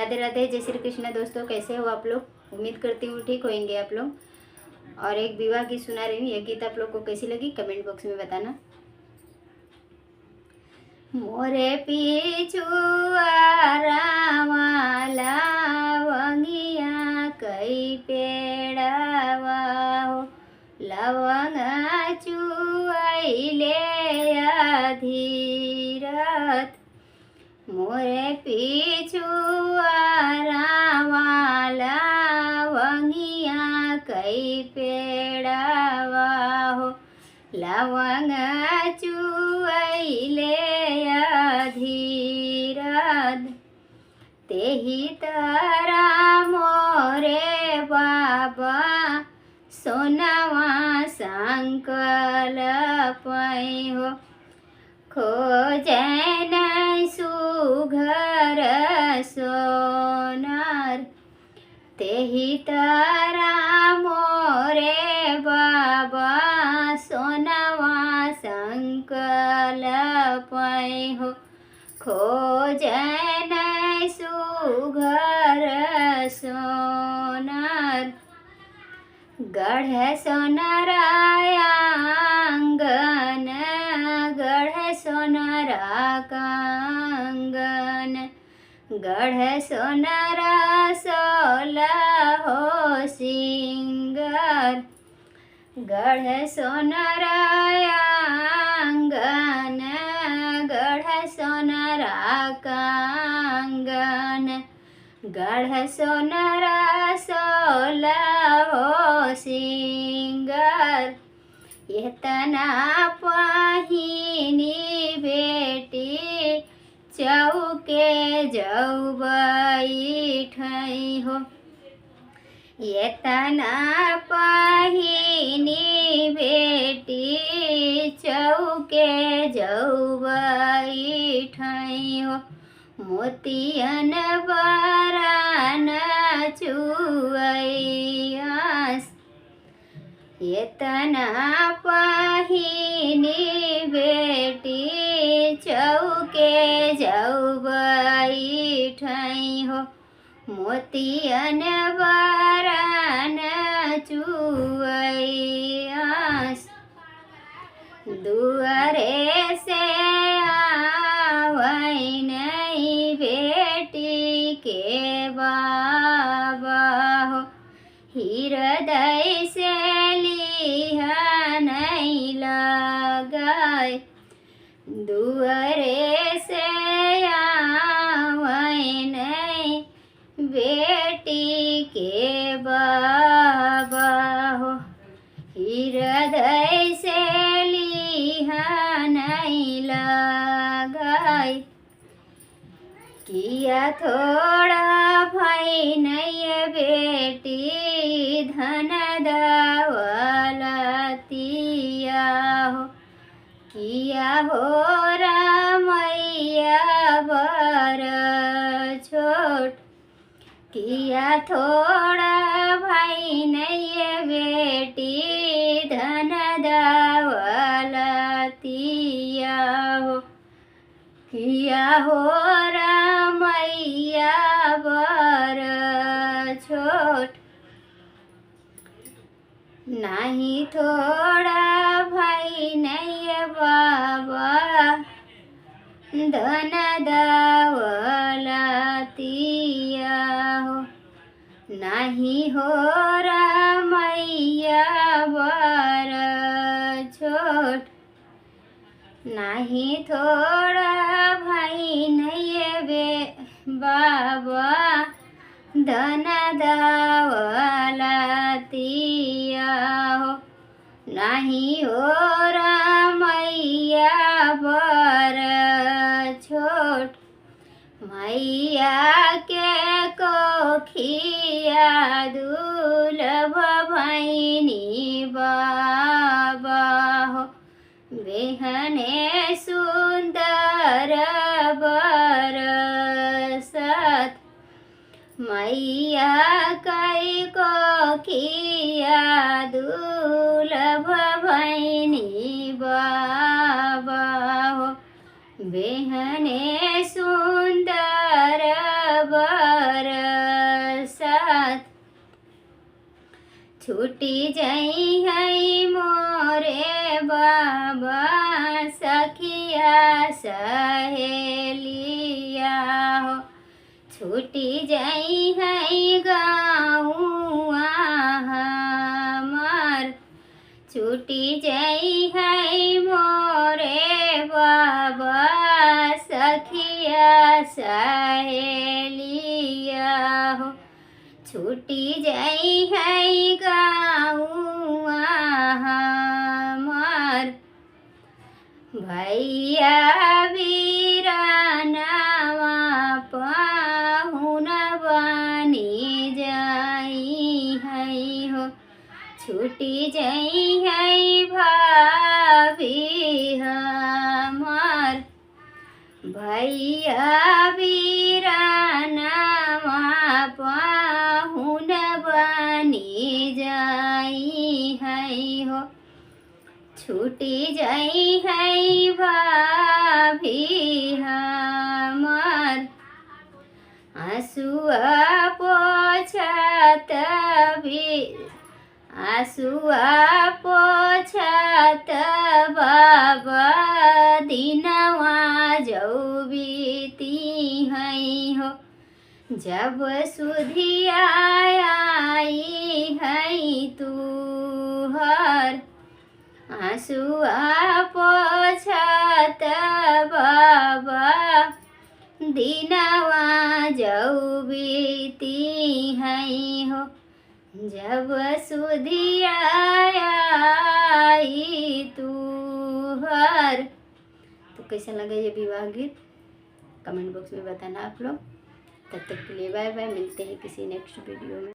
राधे राधे, जय श्री कृष्ण। दोस्तों कैसे हो आप लोग? उम्मीद करती हूँ ठीक होंगे आप लोग। और एक विवाह की सुना रही हूँ, ये गीत आप लोग को कैसी लगी कमेंट बॉक्स में बताना। मोरे पीछुआरा वंगिया कई पेड़ावा हो, लवंगा चुआइले अधीरत। मोरे पीछुआरा वंगिया कई पेड़ावा हो, लवंगा चुआइले अधीरद। तेही तारा मोरे बाबा सोनावा संकल्प हो, खोजन सुघर सोनार। तेही तारा मोरे बाबा सोनावा संकल्प हो, खोजन सुघर सोनार। गढ़ सोनरायांगन, गढ़ सोनरा कांगन, गढ़ सोनरा सोलहो सिंगर। गढ़ सोनरायांगन, गढ़ सोनरा कांगन, गढ़ सोनरा सोलहो सिंगर। यह तना पहिनी बेटी चौके जौ बैठई हो, ये तना पहिनी बेटी चौके जौ बैठई हो। मोतियन बरान चुआस, ये तना पहिनी बेटी चौके जौ बैठई हो। मोतियन बरान चुआस, दुआरे से आवई नहीं बेटी के बाबा हो, हृदय से लिहा नहीं लगाए। दुआरे से आवई नहीं बेटी के बाबा हो, हृदय से लिहा नहीं लगाए। किया थोड़ा भाई नहीं बेटी धन दौलतिया हो, किया हो रामैया बर छोट। किया थोड़ा भाई नहीं बेटी धन दौलतिया हो, किया हो रामैया बर छोट। नहीं थोड़ा भाई नहीं बाबा धन दौलतिया हो, नहीं हो रामैया बर छोट। नहीं थोड़ा भाई नहीं बे बाबा धन दौलतिया हो, नहीं हो रामैया बर छोट। मैया के कोखिया दुलभ भैनी बाबा हो, बेहने सुंदर बरसत। मैया कई कोखिया दुलभ भैनी बाबा हो, बेहने सुंदर बरसत। बरसात। छूटी जाई है मोरे बाबा सखिया सहेलिया हो। छूटी जाई है गाँवा हमार। छूटी जाई है मोरे बाबा सखिया सहेलिया हो। छूटी जाई है गाँवा हमार। भैया वीरानवा पाहुन बनी जाई है हो। छूटी जाई है भाभी हमार। भैया वीरानवा पाहुन बनी जाई है हो। छूटी जाई है भाभी हमार। आंसुआ पोछत बाबा दिनवा जौ बीती है हो। जब सुधिया आई है तू हर। आंसुआ पोछत बाबा दिनवा जौ बीती है हो। जब सुधिया आई तू हर। तो कैसा लगा ये विवाह गीत कमेंट बॉक्स में बताना आप लोग। तब तक के लिए बाय बाय। मिलते हैं किसी नेक्स्ट वीडियो में।